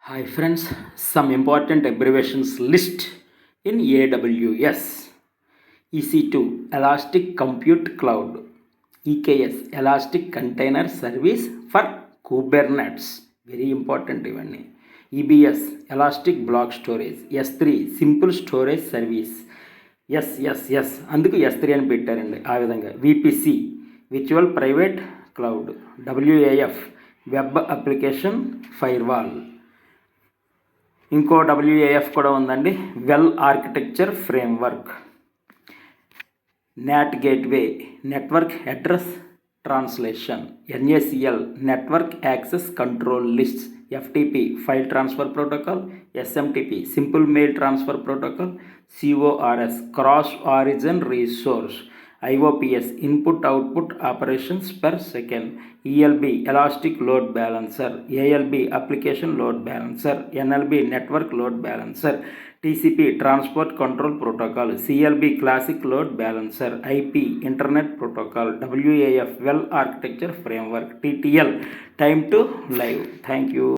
Hi friends, some important abbreviations list in AWS. EC2 Elastic Compute Cloud, EKS Elastic Container Service for Kubernetes, very important ఇవన్నీ. EBS Elastic Block Storage, S3 Simple Storage Service, S అందుకు S3 అని పెట్టారండి. ఆ విధంగా VPC Virtual Private Cloud, WAF Web Application Firewall. ఇంకో WAF కూడా ఉందండి, well architecture framework. Not gateway network address translation, NACL network access control lists, FTP file transfer protocol, SMTP simple mail transfer protocol, CORS cross origin resource, IOPS input output operations per second, ELB elastic load balancer, ALB application load balancer, NLB network load balancer, TCP transport control protocol, CLB classic load balancer, IP internet protocol, WAF well architecture framework, TTL time to live. Thank you.